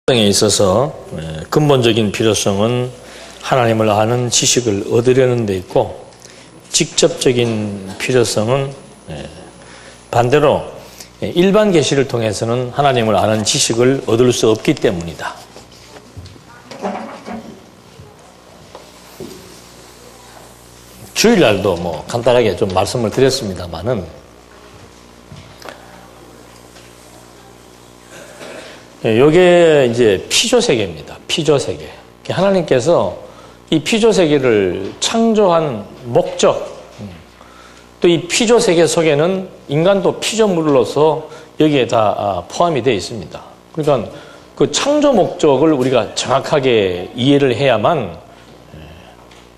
에 있어서 근본적인 필요성은 하나님을 아는 지식을 얻으려는 데 있고, 직접적인 필요성은 반대로 일반 계시를 통해서는 하나님을 아는 지식을 얻을 수 없기 때문이다. 주일날도 간단하게 좀 말씀을 드렸습니다만은, 요게 이제 피조세계입니다. 피조세계. 하나님께서 이 피조세계를 창조한 목적, 또 이 피조세계 속에는 인간도 피조물로서 여기에 다 포함이 되어 있습니다. 그러니까 그 창조 목적을 우리가 정확하게 이해를 해야만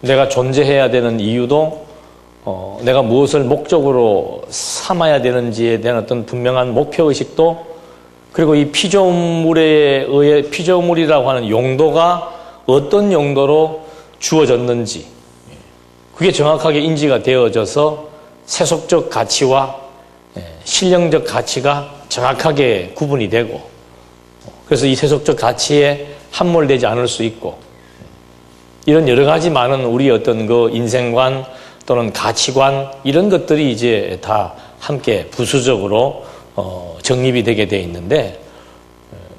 내가 존재해야 되는 이유도, 내가 무엇을 목적으로 삼아야 되는지에 대한 어떤 분명한 목표의식도, 그리고 이 피조물에 의해 피조물이라고 하는 용도가 어떤 용도로 주어졌는지, 그게 정확하게 인지가 되어져서 세속적 가치와 신령적 가치가 정확하게 구분이 되고, 그래서 이 세속적 가치에 함몰되지 않을 수 있고, 이런 여러 가지 많은 우리 어떤 그 인생관 또는 가치관, 이런 것들이 이제 다 함께 부수적으로 정립이 되게 돼 있는데,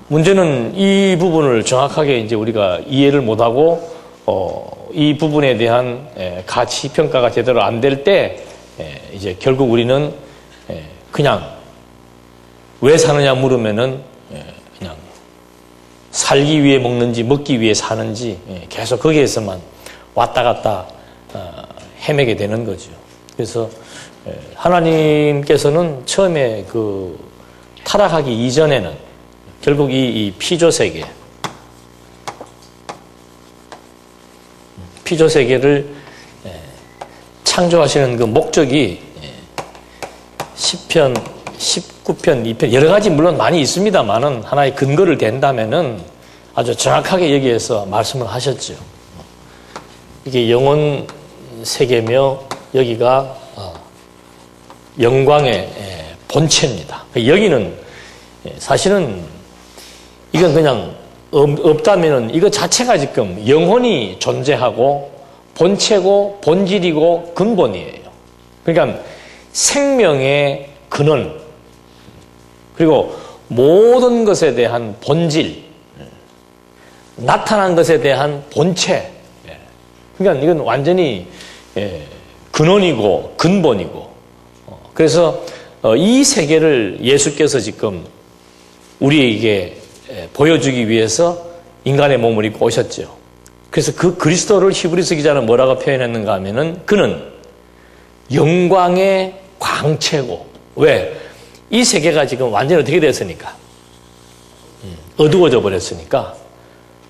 문제는 이 부분을 정확하게 이제 우리가 이해를 못하고 이 부분에 대한 가치 평가가 제대로 안 될 때 이제 결국 우리는 그냥 왜 사느냐 물으면은 그냥 살기 위해 먹는지 먹기 위해 사는지 계속 거기에서만 왔다 갔다 헤매게 되는 거죠. 그래서 하나님께서는 처음에 그 타락하기 이전에는 결국 이 피조세계를 창조하시는 그 목적이 시편 19편, 2편 여러 가지 물론 많이 있습니다만은 하나의 근거를 댄다면은 아주 정확하게 여기에서 말씀을 하셨죠. 이게 영혼 세계며 여기가 영광의 본체입니다. 여기는 사실은 이건 그냥 없다면은 이거 자체가 지금 영혼이 존재하고 본체고 본질이고 근본이에요. 그러니까 생명의 근원, 그리고 모든 것에 대한 본질, 나타난 것에 대한 본체. 그러니까 이건 완전히 근원이고 근본이고, 그래서 이 세계를 예수께서 지금 우리에게 보여주기 위해서 인간의 몸을 입고 오셨죠. 그래서 그 그리스도를 히브리서 기자는 뭐라고 표현했는가 하면은, 그는 영광의 광채고, 왜? 이 세계가 지금 완전히 어떻게 됐으니까? 어두워져 버렸으니까.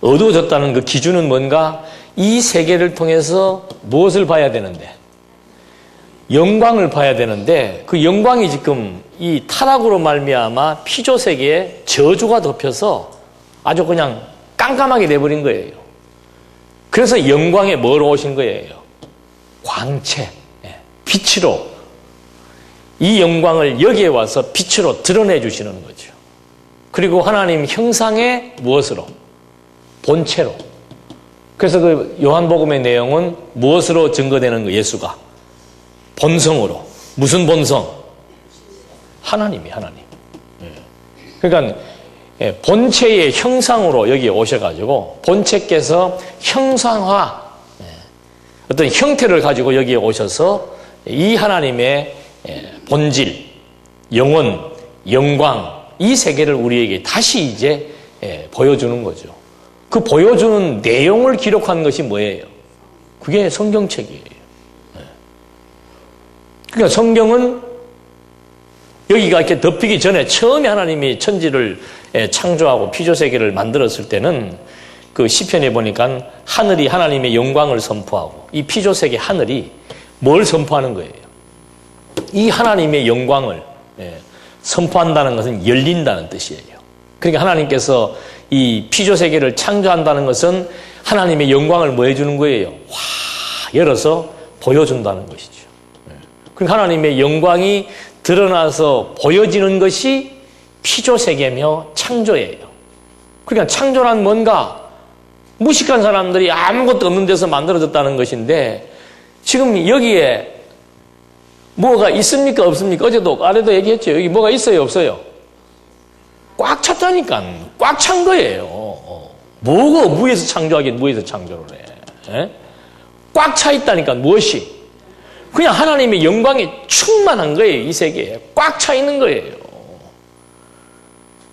어두워졌다는 그 기준은 뭔가? 이 세계를 통해서 무엇을 봐야 되는데? 영광을 봐야 되는데, 그 영광이 지금 이 타락으로 말미암아 피조세계에 저주가 덮여서 아주 그냥 깜깜하게 돼버린 거예요. 그래서 영광에 뭐로 오신 거예요? 광채, 빛으로. 이 영광을 여기에 와서 빛으로 드러내 주시는 거죠. 그리고 하나님 형상의 무엇으로? 본체로. 그래서 그 요한복음의 내용은 무엇으로 증거되는 거? 예수가 본성으로. 무슨 본성? 하나님. 그러니까 본체의 형상으로 여기에 오셔가지고 본체께서 형상화, 어떤 형태를 가지고 여기에 오셔서 이 하나님의 본질, 영혼, 영광, 이 세계를 우리에게 다시 이제 보여주는 거죠. 그 보여주는 내용을 기록한 것이 뭐예요? 그게 성경책이에요. 그러니까 성경은 여기가 이렇게 덮이기 전에 처음에 하나님이 천지를 창조하고 피조세계를 만들었을 때는 그 시편에 보니까 하늘이 하나님의 영광을 선포하고, 이 피조세계 하늘이 뭘 선포하는 거예요? 이 하나님의 영광을 선포한다는 것은 열린다는 뜻이에요. 그러니까 하나님께서 이 피조세계를 창조한다는 것은 하나님의 영광을 뭐 해주는 거예요? 열어서 보여준다는 것이죠. 그러니까 하나님의 영광이 드러나서 보여지는 것이 피조세계며 창조예요. 그러니까 창조란 뭔가 무식한 사람들이 아무것도 없는 데서 만들어졌다는 것인데 지금 여기에 뭐가 있습니까? 없습니까? 어제도 아래도 얘기했죠. 여기 뭐가 있어요? 없어요? 꽉 찼다니까. 꽉 찬 거예요. 뭐가 무에서 창조하긴 무에서 창조를 해. 꽉 차 있다니까. 무엇이? 그냥 하나님의 영광이 충만한 거예요. 이 세계에. 꽉 차 있는 거예요.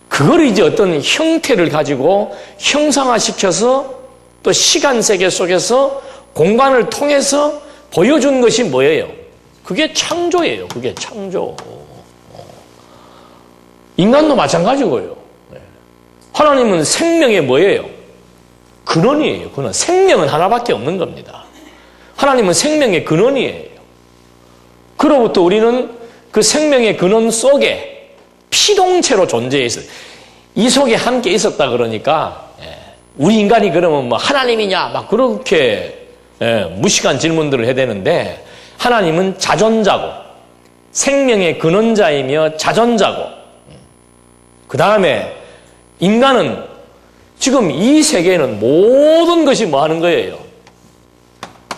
그걸 이제 어떤 형태를 가지고 형상화시켜서 또 시간 세계 속에서 공간을 통해서 보여준 것이 뭐예요? 그게 창조예요. 그게 창조. 인간도 마찬가지고요. 하나님은 생명의 뭐예요? 근원이에요. 근원. 생명은 하나밖에 없는 겁니다. 하나님은 생명의 근원이에요. 그로부터 우리는 그 생명의 근원 속에 피동체로 존재했어요. 이 속에 함께 있었다 그러니까 우리 인간이 그러면 뭐 하나님이냐 막 그렇게 무식한 질문들을 해야 되는데 하나님은 자존자고 생명의 근원자이며 자존자고 그 다음에 인간은 지금 이 세계에는 모든 것이 뭐 하는 거예요?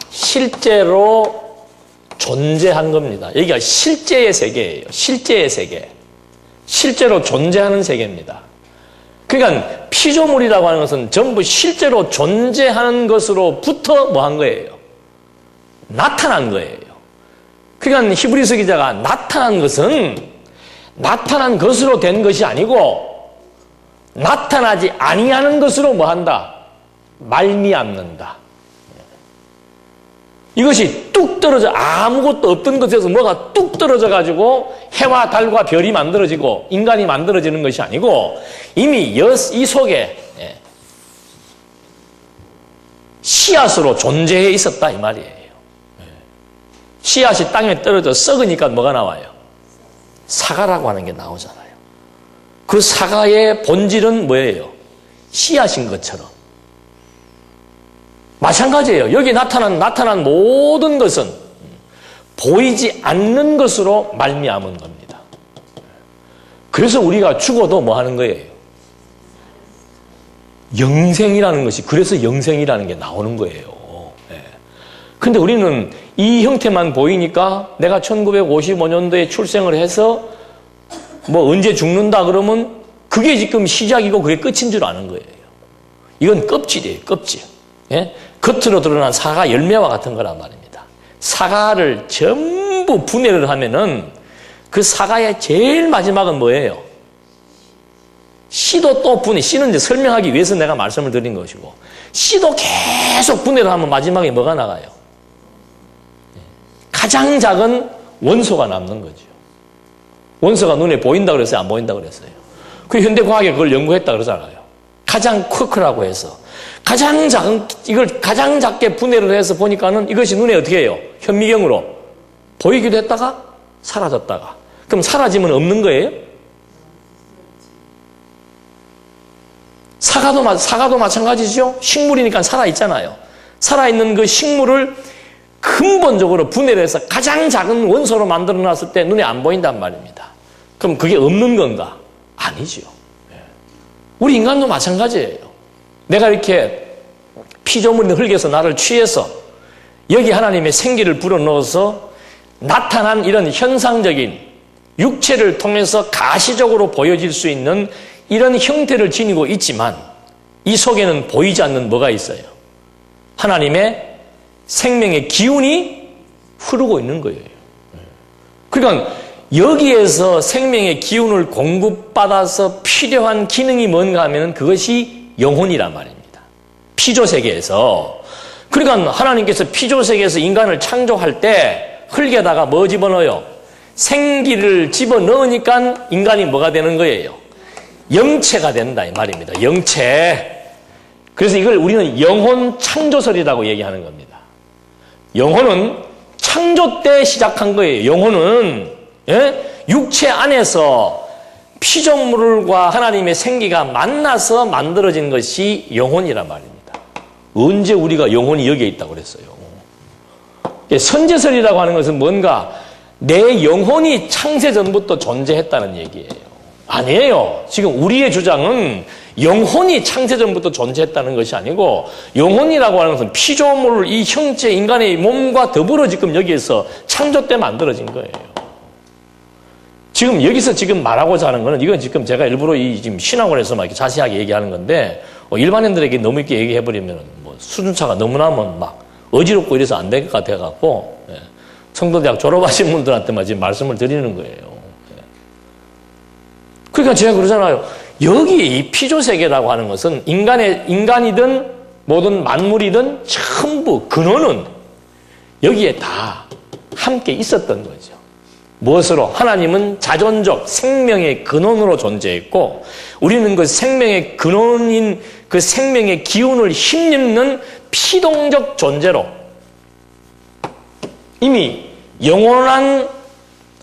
실제로 존재한 겁니다. 여기가 실제의 세계예요. 실제의 세계. 실제로 존재하는 세계입니다. 그러니까 피조물이라고 하는 것은 전부 실제로 존재하는 것으로부터 뭐 한 거예요? 나타난 거예요. 그러니까 히브리서 기자가 나타난 것은 나타난 것으로 된 것이 아니고 나타나지 아니하는 것으로 뭐 한다? 말미암는다. 이것이 뚝 떨어져 아무것도 없던 것에서 뭐가 뚝 떨어져 가지고 해와 달과 별이 만들어지고 인간이 만들어지는 것이 아니고 이미 이 속에 씨앗으로 존재해 있었다 이 말이에요. 씨앗이 땅에 떨어져 썩으니까 뭐가 나와요? 사과라고 하는 게 나오잖아요. 그 사과의 본질은 뭐예요? 씨앗인 것처럼. 마찬가지예요. 여기 나타난 모든 것은 보이지 않는 것으로 말미암은 겁니다. 그래서 우리가 죽어도 뭐 하는 거예요? 영생이라는 것이, 그래서 영생이라는 게 나오는 거예요. 근데 우리는 이 형태만 보이니까 내가 1955년도에 출생을 해서 뭐 언제 죽는다 그러면 그게 지금 시작이고 그게 끝인 줄 아는 거예요. 이건 껍질이에요, 껍질. 예? 겉으로 드러난 사과 열매와 같은 거란 말입니다. 사과를 전부 분해를 하면은 그 사과의 제일 마지막은 뭐예요? 씨도 또 분해, 씨는 이제 설명하기 위해서 내가 말씀을 드린 것이고, 씨도 계속 분해를 하면 마지막에 뭐가 나가요? 가장 작은 원소가 남는 거죠. 원소가 눈에 보인다 그랬어요? 안 보인다 그랬어요? 그 현대과학이 그걸 연구했다 그러잖아요. 가장 쿼크라고 해서. 가장 작은, 이걸 가장 작게 분해를 해서 보니까는 이것이 눈에 어떻게 해요? 현미경으로 보이기도 했다가 사라졌다가. 그럼 사라지면 없는 거예요? 사과도 마찬가지죠? 식물이니까 살아있잖아요. 살아있는 그 식물을 근본적으로 분해를 해서 가장 작은 원소로 만들어 놨을 때 눈에 안 보인단 말입니다. 그럼 그게 없는 건가? 아니죠. 우리 인간도 마찬가지예요. 내가 이렇게 피조물인 흙에서 나를 취해서 여기 하나님의 생기를 불어넣어서 나타난 이런 현상적인 육체를 통해서 가시적으로 보여질 수 있는 이런 형태를 지니고 있지만 이 속에는 보이지 않는 뭐가 있어요? 하나님의 생명의 기운이 흐르고 있는 거예요. 그러니까 여기에서 생명의 기운을 공급받아서 필요한 기능이 뭔가 하면 그것이 영혼이란 말입니다. 피조세계에서. 그러니까 하나님께서 피조세계에서 인간을 창조할 때 흙에다가 뭐 집어넣어요? 생기를 집어넣으니까 인간이 뭐가 되는 거예요? 영체가 된다 이 말입니다. 영체. 그래서 이걸 우리는 영혼 창조설이라고 얘기하는 겁니다. 영혼은 창조 때 시작한 거예요. 영혼은 육체 안에서 피조물과 하나님의 생기가 만나서 만들어진 것이 영혼이란 말입니다. 언제 우리가 영혼이 여기에 있다고 그랬어요? 선제설이라고 하는 것은 뭔가 내 영혼이 창세 전부터 존재했다는 얘기예요. 아니에요. 지금 우리의 주장은 영혼이 창세전부터 존재했다는 것이 아니고 영혼이라고 하는 것은 피조물 이 형체 인간의 몸과 더불어 지금 여기에서 창조 때 만들어진 거예요. 지금 여기서 지금 말하고자 하는 거는 이건 지금 제가 일부러 이 지금 신학원에서 막 이렇게 자세하게 얘기하는 건데 일반인들에게 너무 이렇게 얘기해버리면 뭐 수준차가 너무나면 막 어지럽고 이래서 안 될 것 같아갖고 성도대학 졸업하신 분들한테만 지금 말씀을 드리는 거예요. 그러니까 제가 그러잖아요. 여기 이 피조세계라고 하는 것은 인간이든 모든 만물이든 전부 근원은 여기에 다 함께 있었던 거죠. 무엇으로? 하나님은 자존적 생명의 근원으로 존재했고 우리는 그 생명의 근원인 그 생명의 기운을 힘입는 피동적 존재로 이미 영원한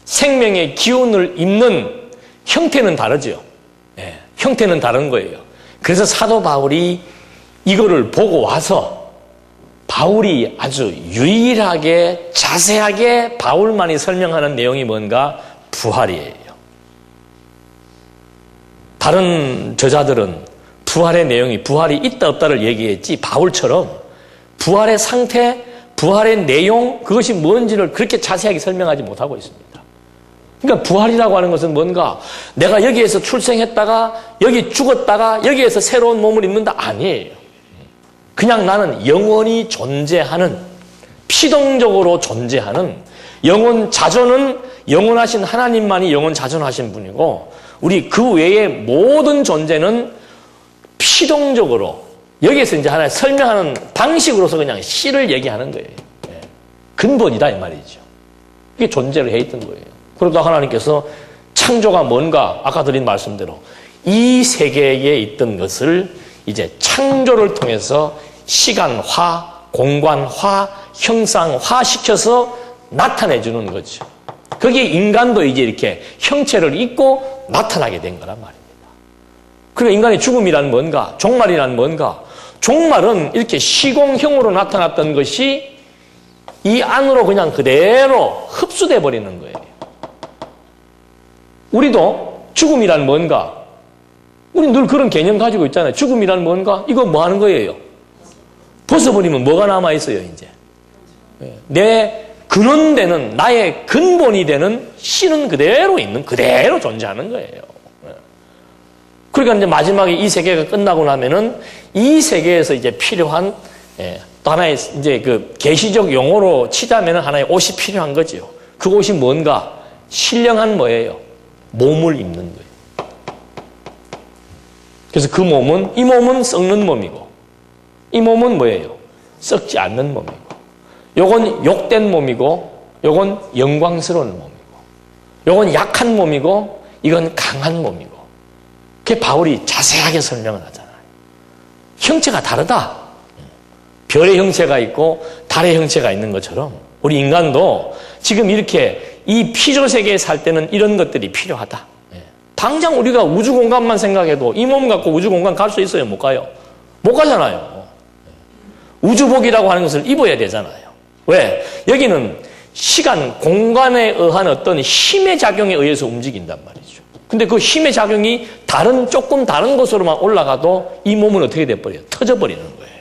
생명의 기운을 입는 형태는 다르죠. 네, 형태는 다른 거예요. 그래서 사도 바울이 이거를 보고 와서 바울이 아주 유일하게 자세하게 바울만이 설명하는 내용이 뭔가? 부활이에요. 다른 저자들은 부활의 내용이 부활이 있다 없다를 얘기했지 바울처럼 부활의 상태, 부활의 내용 그것이 뭔지를 그렇게 자세하게 설명하지 못하고 있습니다. 그러니까 부활이라고 하는 것은 뭔가 내가 여기에서 출생했다가 여기 죽었다가 여기에서 새로운 몸을 입는다 아니에요. 그냥 나는 영원히 존재하는 피동적으로 존재하는 영원 자존은 영원하신 하나님만이 영원 자존하신 분이고 우리 그 외의 모든 존재는 피동적으로 여기에서 이제 하나 설명하는 방식으로서 그냥 씨를 얘기하는 거예요. 근본이다 이 말이죠. 이게 존재를 해 있던 거예요. 그러다 하나님께서 창조가 뭔가 아까 드린 말씀대로 이 세계에 있던 것을 이제 창조를 통해서 시간화, 공간화, 형상화 시켜서 나타내 주는 거죠. 거기에 인간도 이제 이렇게 형체를 입고 나타나게 된 거란 말입니다. 그러니까 인간의 죽음이란 뭔가, 종말이란 뭔가, 종말은 이렇게 시공형으로 나타났던 것이 이 안으로 그냥 그대로 흡수돼 버리는 거예요. 우리도 죽음이란 뭔가, 우리 늘 그런 개념 가지고 있잖아요. 죽음이란 뭔가, 이거 뭐 하는 거예요? 벗어버리면 뭐가 남아있어요, 이제? 내 근원되는, 나의 근본이 되는 씨는 그대로 있는, 그대로 존재하는 거예요. 그러니까 이제 마지막에 이 세계가 끝나고 나면은 이 세계에서 이제 필요한, 또 하나의 이제 그 계시적 용어로 치자면은 하나의 옷이 필요한 거죠. 그 옷이 뭔가? 신령한 뭐예요? 몸을 입는 거예요. 그래서 그 몸은, 이 몸은 썩는 몸이고, 이 몸은 뭐예요? 썩지 않는 몸이고, 요건 욕된 몸이고, 요건 영광스러운 몸이고, 요건 약한 몸이고, 이건 강한 몸이고. 그게 바울이 자세하게 설명을 하잖아요. 형체가 다르다. 별의 형체가 있고 달의 형체가 있는 것처럼 우리 인간도 지금 이렇게 이 피조세계에 살 때는 이런 것들이 필요하다. 당장 우리가 우주공간만 생각해도 이 몸 갖고 우주공간 갈 수 있어요? 못 가요? 못 가잖아요. 우주복이라고 하는 것을 입어야 되잖아요. 왜? 여기는 시간, 공간에 의한 어떤 힘의 작용에 의해서 움직인단 말이죠. 근데 그 힘의 작용이 조금 다른 곳으로만 올라가도 이 몸은 어떻게 돼버려요? 터져버리는 거예요.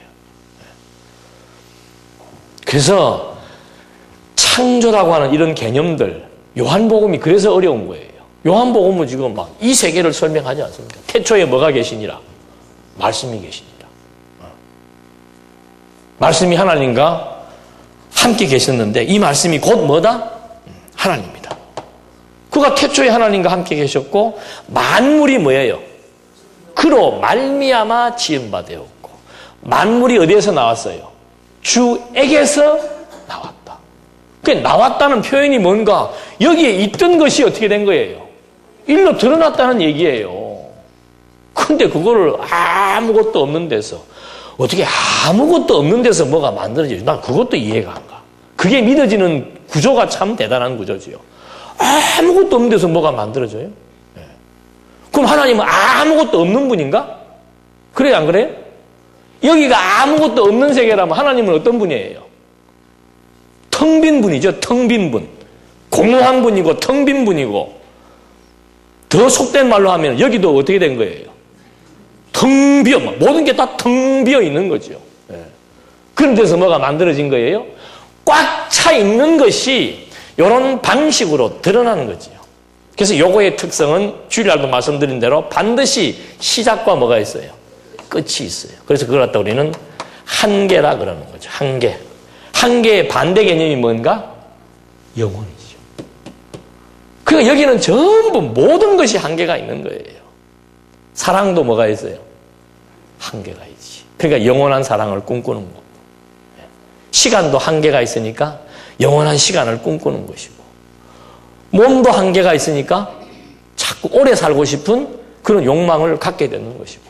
그래서 창조라고 하는 이런 개념들, 요한복음이 그래서 어려운 거예요. 요한복음은 지금 막 이 세계를 설명하지 않습니까? 태초에 뭐가 계시니라? 말씀이 계시니라. 말씀이 하나님과 함께 계셨는데 이 말씀이 곧 뭐다? 하나님입니다. 그가 태초에 하나님과 함께 계셨고 만물이 뭐예요? 그로 말미암아 지은 바 되었고 만물이 어디에서 나왔어요? 주에게서 나왔다. 그 나왔다는 표현이 뭔가 여기에 있던 것이 어떻게 된 거예요? 일로 드러났다는 얘기예요. 근데 그거를 아무것도 없는 데서 어떻게 아무것도 없는 데서 뭐가 만들어지죠? 난 그것도 이해가 안 가. 그게 믿어지는 구조가 참 대단한 구조지요. 아무것도 없는 데서 뭐가 만들어져요? 네. 그럼 하나님은 아무것도 없는 분인가? 그래요, 안 그래요? 여기가 아무것도 없는 세계라면 하나님은 어떤 분이에요? 텅 빈 분이죠. 텅 빈 분. 공허한 분이고 텅 빈 분이고 더 속된 말로 하면 여기도 어떻게 된 거예요? 텅 비어, 모든 게 다 텅 비어 있는 거죠. 예. 그런 데서 뭐가 만들어진 거예요? 꽉 차 있는 것이 이런 방식으로 드러나는 거죠. 그래서 요거의 특성은 주일날도 말씀드린 대로 반드시 시작과 뭐가 있어요? 끝이 있어요. 그래서 그걸 갖다 우리는 한계라 그러는 거죠. 한계. 한계의 반대 개념이 뭔가? 영혼이죠. 그러니까 여기는 전부 모든 것이 한계가 있는 거예요. 사랑도 뭐가 있어요? 한계가 있지. 그러니까 영원한 사랑을 꿈꾸는 거고. 시간도 한계가 있으니까 영원한 시간을 꿈꾸는 것이고. 몸도 한계가 있으니까 자꾸 오래 살고 싶은 그런 욕망을 갖게 되는 것이고.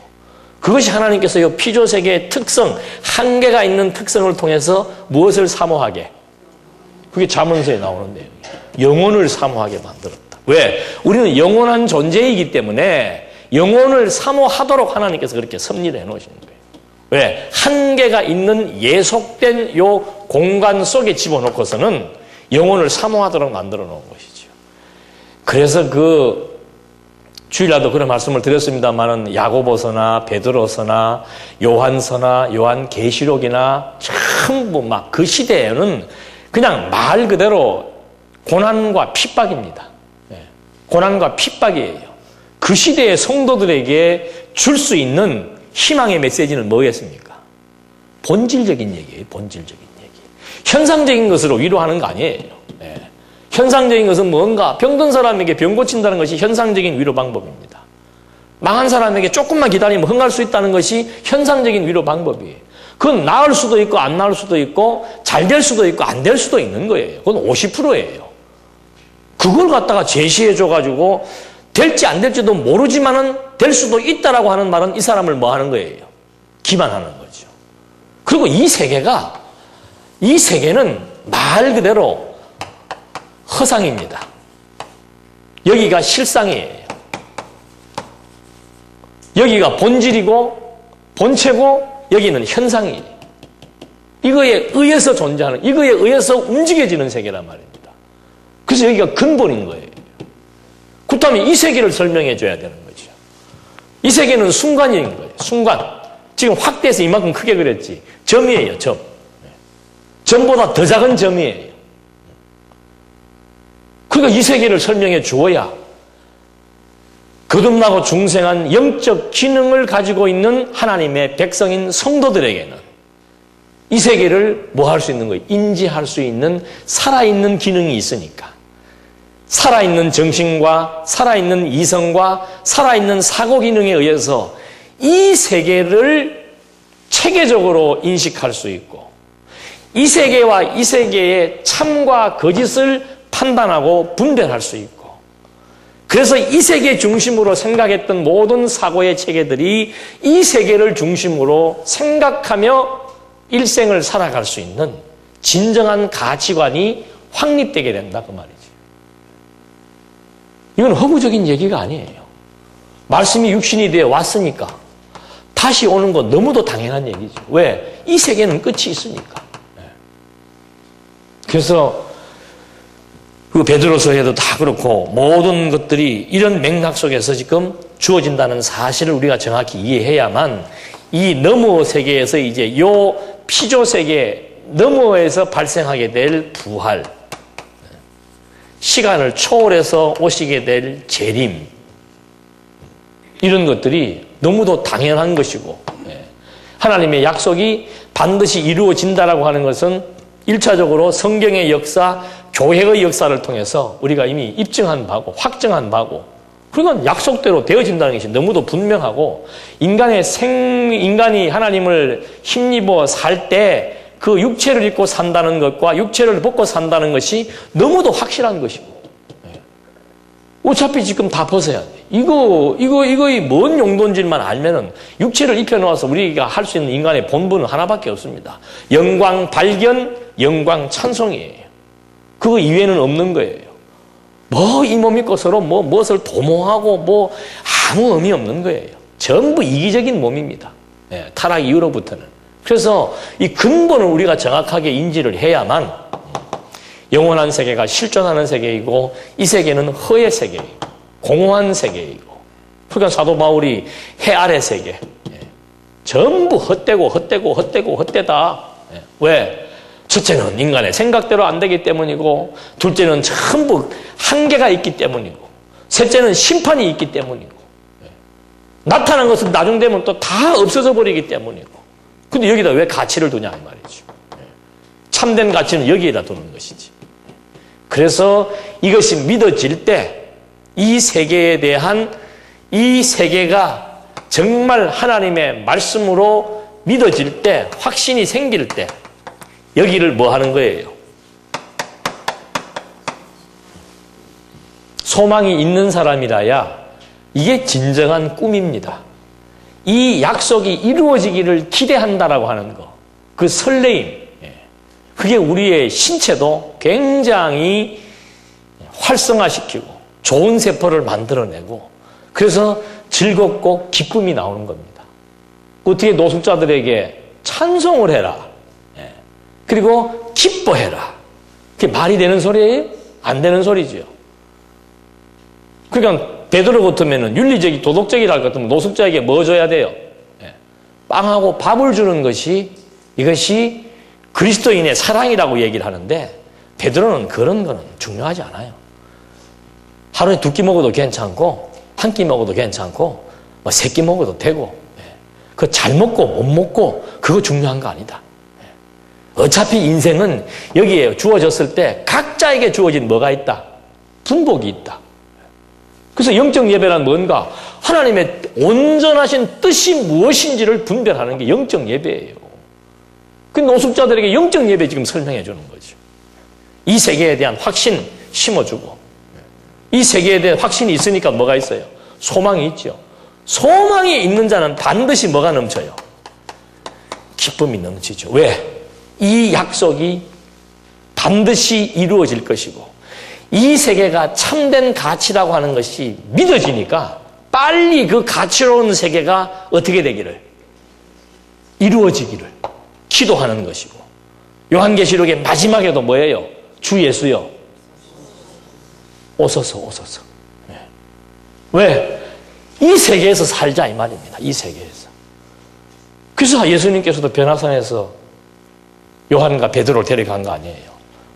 그것이 하나님께서 이 피조세계의 특성, 한계가 있는 특성을 통해서 무엇을 사모하게? 그게 잠언서에 나오는 내용이에요. 영혼을 사모하게 만들었다. 왜? 우리는 영원한 존재이기 때문에 영혼을 사모하도록 하나님께서 그렇게 섭리를 해놓으시는 거예요. 왜? 한계가 있는 예속된 요 공간 속에 집어넣고서는 영혼을 사모하도록 만들어 놓은 것이죠. 그래서 주일날도 그런 말씀을 드렸습니다만은 야고보서나 베드로서나 요한서나 요한계시록이나 전부 막 그 시대에는 그냥 말 그대로 고난과 핍박입니다. 고난과 핍박이에요. 그 시대의 성도들에게 줄 수 있는 희망의 메시지는 뭐였습니까? 본질적인 얘기예요. 본질적인 얘기. 현상적인 것으로 위로하는 거 아니에요. 현상적인 것은 뭔가 병든 사람에게 병 고친다는 것이 현상적인 위로 방법입니다. 망한 사람에게 조금만 기다리면 흥할 수 있다는 것이 현상적인 위로 방법이에요. 그건 나을 수도 있고 안 나을 수도 있고 잘 될 수도 있고 안 될 수도 있는 거예요. 그건 50%예요. 그걸 갖다가 제시해줘가지고 될지 안 될지도 모르지만은 될 수도 있다라고 하는 말은 이 사람을 뭐 하는 거예요? 기만하는 거죠. 그리고 이 세계는 말 그대로 허상입니다. 여기가 실상이에요. 여기가 본질이고 본체고 여기는 현상이에요. 이거에 의해서 존재하는, 이거에 의해서 움직여지는 세계란 말입니다. 그래서 여기가 근본인 거예요. 그렇다면 이 세계를 설명해 줘야 되는 거죠. 이 세계는 순간인 거예요. 순간. 지금 확대해서 이만큼 크게 그렸지. 점이에요. 점. 점보다 더 작은 점이에요. 그러니까 이 세계를 설명해 주어야 거듭나고 중생한 영적 기능을 가지고 있는 하나님의 백성인 성도들에게는 이 세계를 뭐 할 수 있는 거예요? 인지할 수 있는 살아있는 기능이 있으니까. 살아있는 정신과 살아있는 이성과 살아있는 사고 기능에 의해서 이 세계를 체계적으로 인식할 수 있고 이 세계와 이 세계의 참과 거짓을 판단하고 분별할 수 있고 그래서 이 세계 중심으로 생각했던 모든 사고의 체계들이 이 세계를 중심으로 생각하며 일생을 살아갈 수 있는 진정한 가치관이 확립되게 된다 그 말이죠. 이건 허구적인 얘기가 아니에요. 말씀이 육신이 되어 왔으니까 다시 오는 건 너무도 당연한 얘기죠. 왜? 이 세계는 끝이 있으니까. 그래서 그 베드로서에도 다 그렇고 모든 것들이 이런 맥락 속에서 지금 주어진다는 사실을 우리가 정확히 이해해야만 이 너머 세계에서 이제 요 피조 세계 너머에서 발생하게 될 부활, 시간을 초월해서 오시게 될 재림, 이런 것들이 너무도 당연한 것이고 하나님의 약속이 반드시 이루어진다라고 하는 것은 1차적으로 성경의 역사, 교회의 역사를 통해서 우리가 이미 입증한 바고 확정한 바고 그러니까 약속대로 되어진다는 것이 너무도 분명하고 인간이 하나님을 힘입어 살 때 그 육체를 입고 산다는 것과 육체를 벗고 산다는 것이 너무도 확실한 것이고 어차피 지금 다 벗어야 돼. 이거의 뭔 용도인지만 알면은 육체를 입혀놓아서 우리가 할 수 있는 인간의 본분은 하나밖에 없습니다. 영광 발견, 영광 찬송이에요. 그거 이외에는 없는 거예요. 뭐 이 몸 입고 서로 무엇을 도모하고 아무 의미 없는 거예요. 전부 이기적인 몸입니다. 타락 이후로부터는. 그래서 이 근본을 우리가 정확하게 인지를 해야만 영원한 세계가 실존하는 세계이고 이 세계는 허의 세계이고 공허한 세계이고 그러니까 사도 바울이 해 아래 세계, 전부 헛되다. 왜? 첫째는 인간의 생각대로 안 되기 때문이고, 둘째는 전부 한계가 있기 때문이고, 셋째는 심판이 있기 때문이고, 나타난 것은 나중 되면 또 다 없어져 버리기 때문이고. 근데 여기다 왜 가치를 두냐 이 말이죠. 참된 가치는 여기에다 두는 것이지. 그래서 이것이 믿어질 때 이 세계에 대한 이 세계가 정말 하나님의 말씀으로 믿어질 때, 확신이 생길 때 여기를 뭐 하는 거예요? 소망이 있는 사람이라야 이게 진정한 꿈입니다. 이 약속이 이루어지기를 기대한다라고 하는 거, 그 설레임, 그게 우리의 신체도 굉장히 활성화시키고 좋은 세포를 만들어내고, 그래서 즐겁고 기쁨이 나오는 겁니다. 어떻게 노숙자들에게 찬송을 해라, 그리고 기뻐해라. 그게 말이 되는 소리예요? 안 되는 소리죠. 그러니까 베드로 같으면 윤리적이 도덕적이랄 것 같으면 노숙자에게 뭐 줘야 돼요? 빵하고 밥을 주는 것이, 이것이 그리스도인의 사랑이라고 얘기를 하는데, 베드로는 그런 거는 중요하지 않아요. 하루에 2끼 먹어도 괜찮고, 1끼 먹어도 괜찮고, 3끼 먹어도 되고, 그거 잘 먹고 못 먹고 그거 중요한 거 아니다. 어차피 인생은 여기에 주어졌을 때 각자에게 주어진 뭐가 있다? 분복이 있다. 그래서 영적 예배란 뭔가? 하나님의 온전하신 뜻이 무엇인지를 분별하는 게 영적 예배예요. 그 노숙자들에게 영적 예배 지금 설명해 주는 거죠. 이 세계에 대한 확신 심어주고, 이 세계에 대한 확신이 있으니까 뭐가 있어요? 소망이 있죠. 소망이 있는 자는 반드시 뭐가 넘쳐요? 기쁨이 넘치죠. 왜? 이 약속이 반드시 이루어질 것이고, 이 세계가 참된 가치라고 하는 것이 믿어지니까 빨리 그 가치로운 세계가 어떻게 되기를, 이루어지기를 기도하는 것이고, 요한계시록의 마지막에도 뭐예요? 주 예수여 오소서. 왜? 이 세계에서 살자 이 말입니다. 이 세계에서. 그래서 예수님께서도 변화산에서 요한과 베드로를 데려간 거 아니에요.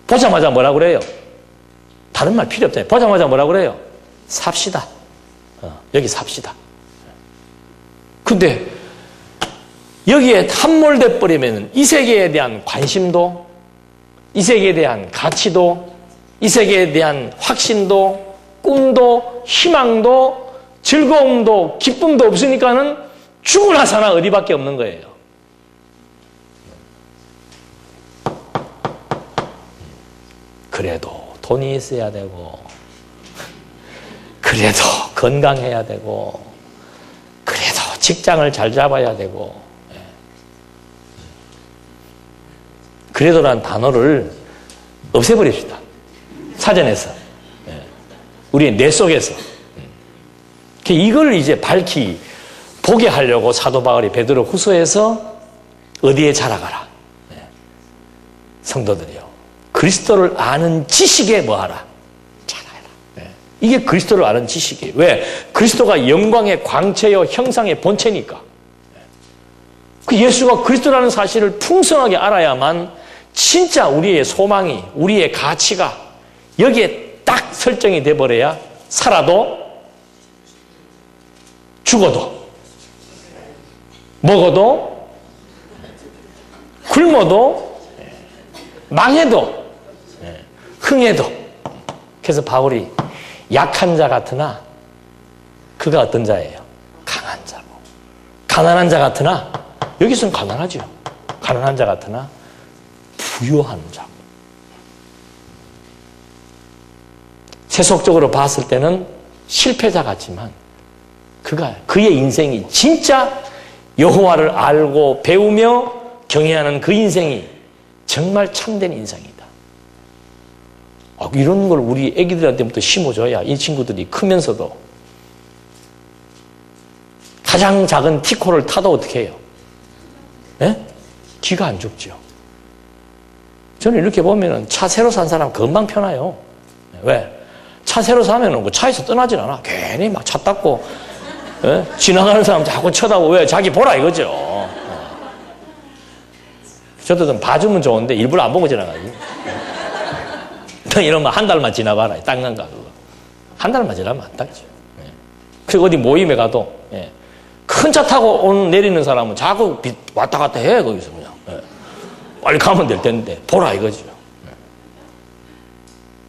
보자마자 뭐라고 그래요? 다른 말 필요 없잖아요. 보자마자 뭐라고 그래요? 삽시다. 여기 삽시다. 근데 여기에 함몰돼 버리면 이 세계에 대한 관심도, 이 세계에 대한 가치도, 이 세계에 대한 확신도, 꿈도, 희망도, 즐거움도, 기쁨도 없으니까는 죽으나 사나 어디밖에 없는 거예요. 그래도 돈이 있어야 되고, 그래도 건강해야 되고, 그래도 직장을 잘 잡아야 되고, 그래도라는 단어를 없애버립시다. 사전에서. 우리의 뇌 속에서. 이걸 이제 보게 하려고 사도 바울이 베드로 후서에서 어디에 자라가라. 성도들이요. 그리스도를 아는 지식에 뭐하라? 자라라. 이게 그리스도를 아는 지식이에요. 왜? 그리스도가 영광의 광채요 형상의 본체니까. 그 예수가 그리스도라는 사실을 풍성하게 알아야만 진짜 우리의 소망이, 우리의 가치가 여기에 딱 설정이 돼버려야 살아도, 죽어도, 먹어도, 굶어도, 망해도, 흥해도. 그래서 바울이 약한 자 같으나 그가 어떤 자예요? 강한 자고. 가난한 자 같으나, 여기서는 가난하죠. 가난한 자 같으나 부유한 자. 세속적으로 봤을 때는 실패자 같지만 그의 인생이 진짜 여호와를 알고 배우며 경외하는 그 인생이 정말 참된 인생이다. 이런 걸 우리 애기들한테부터 심어줘야 이 친구들이 크면서도 가장 작은 티코를 타도 어떻게 해요? 기가 안 죽죠. 저는 이렇게 보면은 차 새로 산 사람 금방 편해요. 왜? 차 새로 사면은 뭐 차에서 떠나질 않아. 괜히 막 차 닦고, 지나가는 사람 자꾸 쳐다보고, 왜? 자기 보라 이거죠. 저도 좀 봐주면 좋은데 일부러 안 보고 지나가지. 너 이러면 한 달만 지나봐라. 닦는가 그거. 한 달만 지나면 안 닦죠. 그리고 어디 모임에 가도 큰 차 타고 내리는 사람은 자꾸 왔다 갔다 해 거기서 그냥. 빨리 가면 될 텐데 보라 이거죠.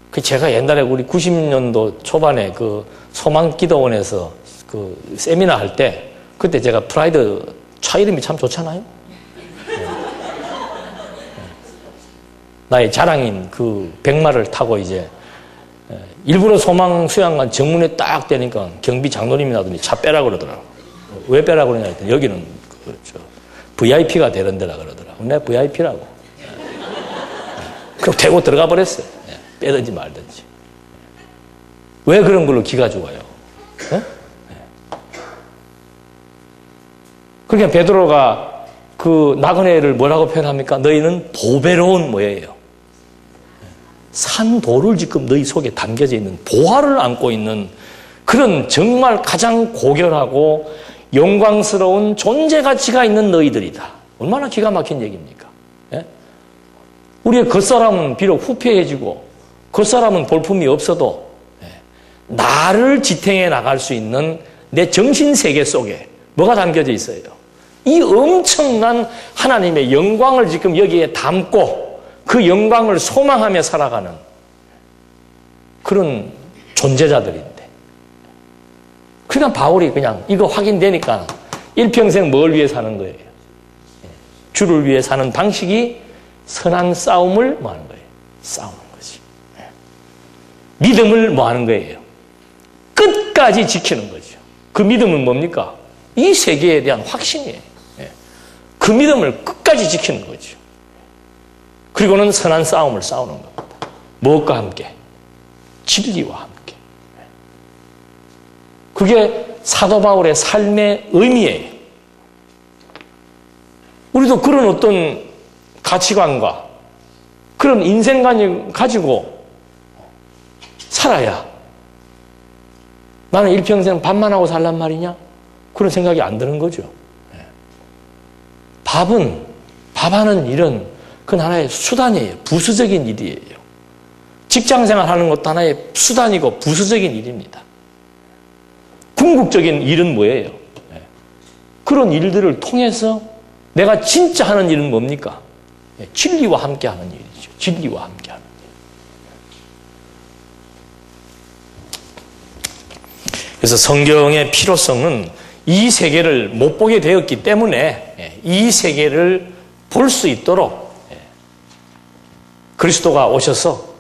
그 제가 옛날에 우리 90년도 초반에 그 소망기도원에서 그 세미나 할 때 그때 제가 프라이드 차 이름이 참 좋잖아요. 나의 자랑인 그 백마를 타고 이제 일부러 소망 수양관 정문에 딱 대니까 경비 장로님이 나더니 차 빼라 그러더라고. 왜 빼라 그러냐 했더니 여기는 그렇죠. VIP가 되는 데라 그러더라고. 내가 VIP라고. 그럼 대고 들어가 버렸어요. 빼든지 말든지. 왜 그런 걸로 기가 죽어요? 그러니까 베드로가 그 나그네를 뭐라고 표현합니까? 너희는 보배로운 뭐예요? 산도를 지금 너희 속에 담겨져 있는 보화를 안고 있는 그런 정말 가장 고결하고 영광스러운 존재 가치가 있는 너희들이다. 얼마나 기가 막힌 얘기입니까? 우리의 겉사람은 비록 후패해지고 겉사람은 볼품이 없어도 나를 지탱해 나갈 수 있는 내 정신세계 속에 뭐가 담겨져 있어요? 이 엄청난 하나님의 영광을 지금 여기에 담고 그 영광을 소망하며 살아가는 그런 존재자들인데. 그러니까 바울이 그냥 이거 확인되니까 일평생 뭘 위해 사는 거예요? 주를 위해 사는 방식이 선한 싸움을 뭐 하는 거예요? 싸우는 거지. 믿음을 뭐 하는 거예요? 끝까지 지키는 거죠. 그 믿음은 뭡니까? 이 세계에 대한 확신이에요. 그 믿음을 끝까지 지키는 거죠. 그리고는 선한 싸움을 싸우는 겁니다. 무엇과 함께? 진리와 함께. 그게 사도 바울의 삶의 의미예요. 우리도 그런 어떤 가치관과 그런 인생관을 가지고 살아야 나는 일평생 밥만 하고 살란 말이냐? 그런 생각이 안 드는 거죠. 밥하는 일은 그건 하나의 수단이에요. 부수적인 일이에요. 직장생활 하는 것도 하나의 수단이고 부수적인 일입니다. 궁극적인 일은 뭐예요? 그런 일들을 통해서 내가 진짜 하는 일은 뭡니까? 진리와 함께 하는 일이죠. 진리와 함께 하는 일. 그래서 성경의 필요성은 이 세계를 못 보게 되었기 때문에 이 세계를 볼 수 있도록 그리스도가 오셔서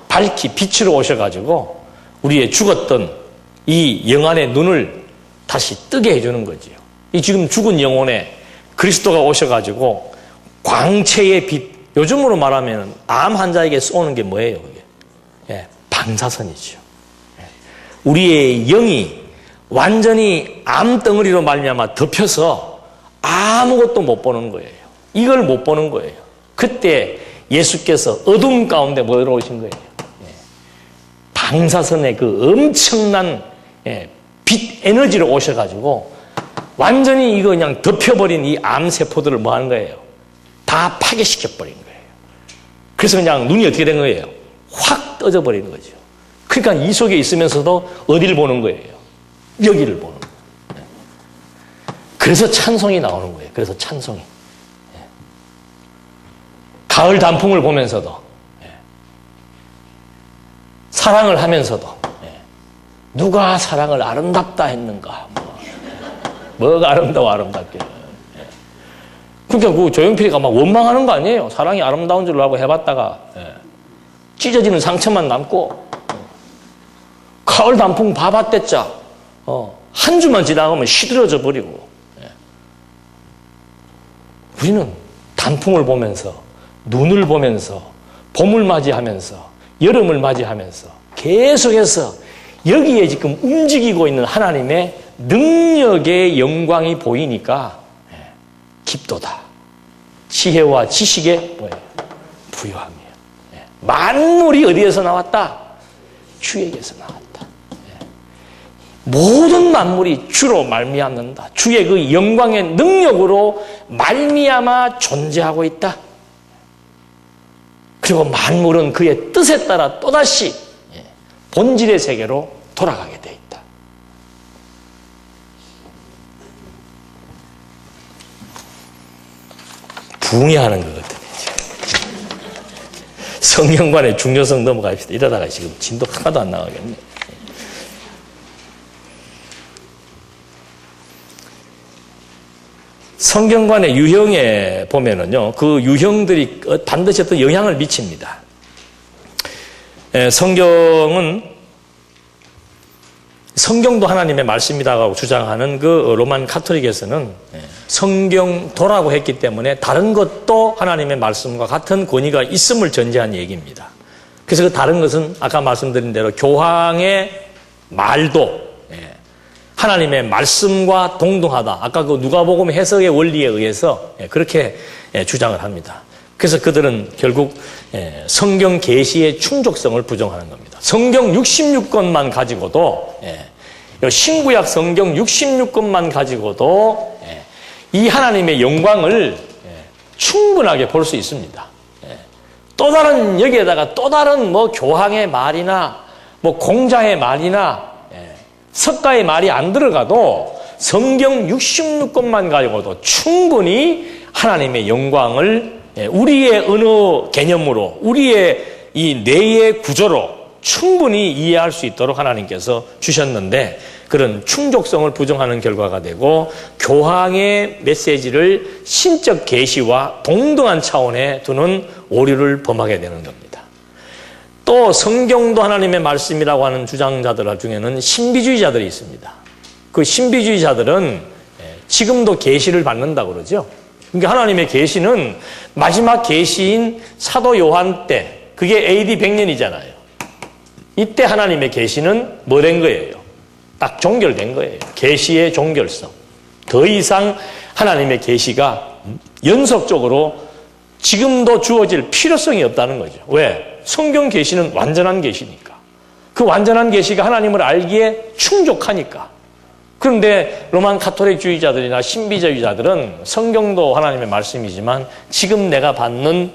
밝히 빛으로 오셔가지고 우리의 죽었던 이 영안의 눈을 다시 뜨게 해주는 거지요. 이 지금 죽은 영혼에 그리스도가 오셔가지고 광채의 빛, 요즘으로 말하면 암 환자에게 쏘는 게 뭐예요? 그게? 방사선이죠. 우리의 영이 완전히 암덩어리로 말미암아 덮여서 아무것도 못 보는 거예요. 이걸 못 보는 거예요. 그때 예수께서 어둠 가운데 뭐로 오신 거예요? 방사선의 그 엄청난 빛 에너지로 오셔가지고 완전히 이거 그냥 덮여버린 이 암세포들을 뭐 하는 거예요? 다 파괴시켜버린 거예요. 그래서 그냥 눈이 어떻게 된 거예요? 확 떠져버리는 거죠. 그러니까 이 속에 있으면서도 어디를 보는 거예요? 여기를 보는 거예요. 그래서 찬송이 나오는 거예요. 그래서 찬송이. 가을 단풍을 보면서도 사랑을 하면서도 누가 사랑을 아름답다 했는가? 뭐가 아름답게. 그러니까 그 조용필이가 막 원망하는 거 아니에요. 사랑이 아름다운 줄 알고 해봤다가 찢어지는 상처만 남고 가을 단풍 봐봤댔자 한 주만 지나가면 시들어져 버리고. 우리는 단풍을 보면서 눈을 보면서 봄을 맞이하면서 여름을 맞이하면서 계속해서 여기에 지금 움직이고 있는 하나님의 능력의 영광이 보이니까 깊도다. 지혜와 지식의 뭐예요? 부요함이에요. 만물이 어디에서 나왔다? 주에게서 나왔다. 모든 만물이 주로 말미암는다. 주의 그 영광의 능력으로 말미암아 존재하고 있다. 그리고 만물은 그의 뜻에 따라 또다시 본질의 세계로 돌아가게 돼 있다. 붕해하는 거거든요. 성경관의 중요성 넘어갑시다. 이러다가 지금 진도 하나도 안 나가겠네. 성경관의 유형에 보면은요, 그 유형들이 반드시 어떤 영향을 미칩니다. 성경도 하나님의 말씀이라고 주장하는 그 로만 카톨릭에서는 성경도라고 했기 때문에 다른 것도 하나님의 말씀과 같은 권위가 있음을 전제한 얘기입니다. 그래서 그 다른 것은 아까 말씀드린 대로 교황의 말도 하나님의 말씀과 동등하다. 아까 그 누가복음 해석의 원리에 의해서 그렇게 주장을 합니다. 그래서 그들은 결국 성경 계시의 충족성을 부정하는 겁니다. 성경 66권만 가지고도 신구약 성경 66권만 가지고도 이 하나님의 영광을 충분하게 볼 수 있습니다. 또 다른 여기에다가 또 다른 뭐 교황의 말이나 뭐 공자의 말이나 석가의 말이 안 들어가도 성경 66권만 가지고도 충분히 하나님의 영광을 우리의 언어 개념으로 우리의 이 뇌의 구조로 충분히 이해할 수 있도록 하나님께서 주셨는데 그런 충족성을 부정하는 결과가 되고 교황의 메시지를 신적 계시와 동등한 차원에 두는 오류를 범하게 되는 겁니다. 또 성경도 하나님의 말씀이라고 하는 주장자들 중에는 신비주의자들이 있습니다. 그 신비주의자들은 지금도 계시를 받는다고 그러죠. 그러니까 하나님의 계시는 마지막 계시인 사도 요한 때, 그게 AD 100년이잖아요. 이때 하나님의 계시는 뭐 된 거예요? 딱 종결된 거예요. 계시의 종결성. 더 이상 하나님의 계시가 연속적으로 지금도 주어질 필요성이 없다는 거죠. 왜? 성경 계시는 완전한 계시니까. 그 완전한 계시가 하나님을 알기에 충족하니까. 그런데 로만 카톨릭주의자들이나 신비주의자들은 성경도 하나님의 말씀이지만 지금 내가 받는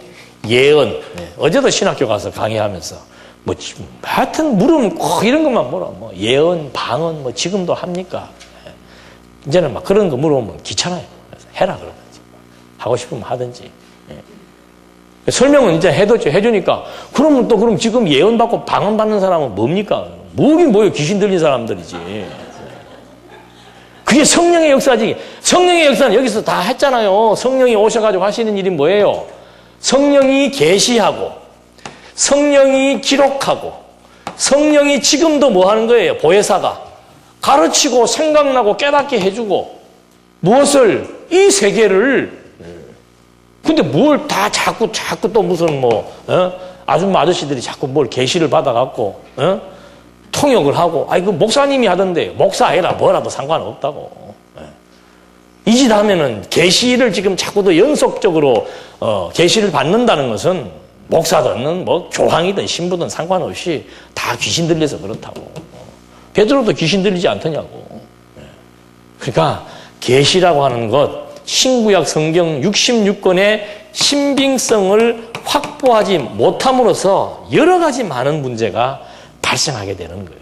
예언, 어제도 신학교 가서 강의하면서 뭐 하여튼 물으면 꼭 이런 것만 물어. 뭐 예언, 방언 뭐 지금도 합니까? 이제는 막 그런 거 물어보면 귀찮아요. 그래서 해라 그러든지 하고 싶으면 하든지. 설명은 이제 해주니까 그러면 또 그럼 지금 예언 받고 방언 받는 사람은 뭡니까? 뭐긴 뭐예요? 귀신 들린 사람들이지. 그게 성령의 역사지. 성령의 역사는 여기서 다 했잖아요. 성령이 오셔가지고 하시는 일이 뭐예요? 성령이 계시하고 성령이 기록하고 성령이 지금도 뭐 하는 거예요? 보혜사가 가르치고 생각나고 깨닫게 해주고 무엇을? 이 세계를. 근데 뭘 다 자꾸 또 무슨 아줌마 아저씨들이 자꾸 뭘 계시를 받아갖고 통역을 하고 그 목사님이 하던데 목사 아니라 뭐라도 상관없다고. 이 짓 하면은 계시를 지금 자꾸도 연속적으로 계시를 받는다는 것은 목사든 뭐 교황이든 신부든 상관없이 다 귀신 들려서 그렇다고. 베드로도 귀신 들리지 않더냐고. 그러니까 계시라고 하는 것 신구약 성경 66권의 신빙성을 확보하지 못함으로써 여러 가지 많은 문제가 발생하게 되는 거예요.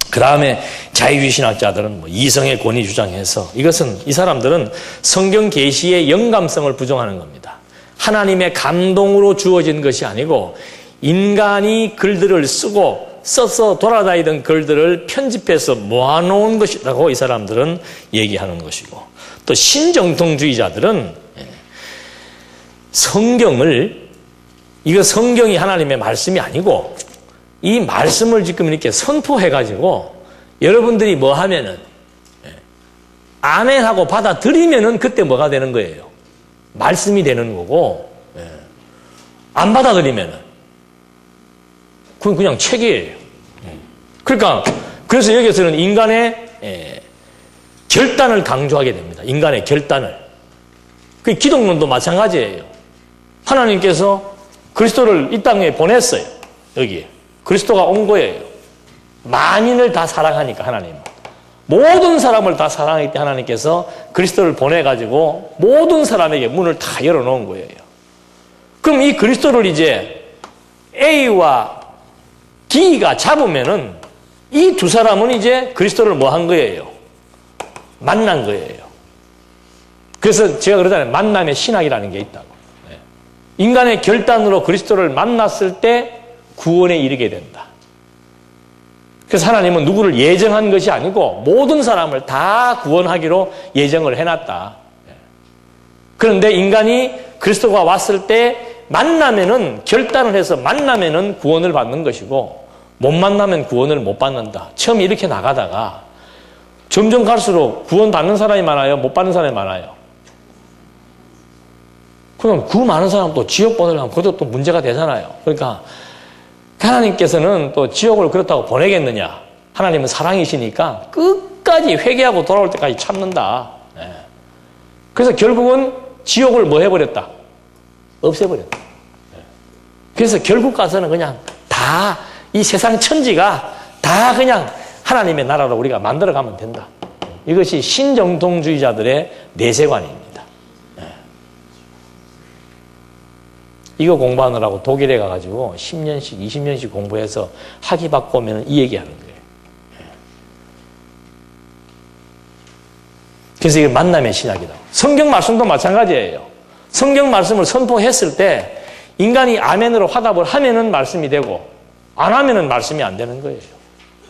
그 다음에 자유주의 신학자들은 뭐 이성의 권위 주장해서 이것은 이 사람들은 성경 계시의 영감성을 부정하는 겁니다. 하나님의 감동으로 주어진 것이 아니고 인간이 글들을 써서 돌아다니던 글들을 편집해서 모아놓은 것이라고 이 사람들은 얘기하는 것이고 또 신정통주의자들은 이거 성경이 하나님의 말씀이 아니고 이 말씀을 지금 이렇게 선포해가지고 여러분들이 뭐 하면은 아멘 하고 받아들이면은 그때 뭐가 되는 거예요? 말씀이 되는 거고 안 받아들이면은 그건 그냥 책이에요. 그러니까 그래서 여기서는 인간의 결단을 강조하게 됩니다. 인간의 결단을. 그 기독론도 마찬가지예요. 하나님께서 그리스도를 이 땅에 보냈어요. 여기에. 그리스도가 온 거예요. 만인을 다 사랑하니까 하나님. 모든 사람을 다 사랑하기 때문에 하나님께서 그리스도를 보내가지고 모든 사람에게 문을 다 열어놓은 거예요. 그럼 이 그리스도를 이제 A와 D가 잡으면은 이 두 사람은 이제 그리스도를 뭐 한 거예요? 만난 거예요. 그래서 제가 그러잖아요. 만남의 신학이라는 게 있다고. 인간의 결단으로 그리스도를 만났을 때 구원에 이르게 된다. 그래서 하나님은 누구를 예정한 것이 아니고 모든 사람을 다 구원하기로 예정을 해놨다. 그런데 인간이 그리스도가 왔을 때 만나면은, 결단을 해서 만나면은 구원을 받는 것이고 못 만나면 구원을 못 받는다. 처음에 이렇게 나가다가 점점 갈수록 구원 받는 사람이 많아요? 못 받는 사람이 많아요? 그럼 그 많은 사람 또 지옥 보내려면 그것도 또 문제가 되잖아요. 그러니까 하나님께서는 또 지옥을 그렇다고 보내겠느냐? 하나님은 사랑이시니까 끝까지 회개하고 돌아올 때까지 참는다. 그래서 결국은 지옥을 뭐 해버렸다? 없애버렸다. 그래서 결국 가서는 그냥 다 이 세상 천지가 다 그냥 하나님의 나라로 우리가 만들어가면 된다. 이것이 신정통주의자들의 내세관입니다. 이거 공부하느라고 독일에 가가지고 10년씩, 20년씩 공부해서 학위 받고 오면 이 얘기하는 거예요. 그래서 이게 만남의 신학이다. 성경 말씀도 마찬가지예요. 성경 말씀을 선포했을 때 인간이 아멘으로 화답을 하면은 말씀이 되고 안 하면은 말씀이 안 되는 거예요.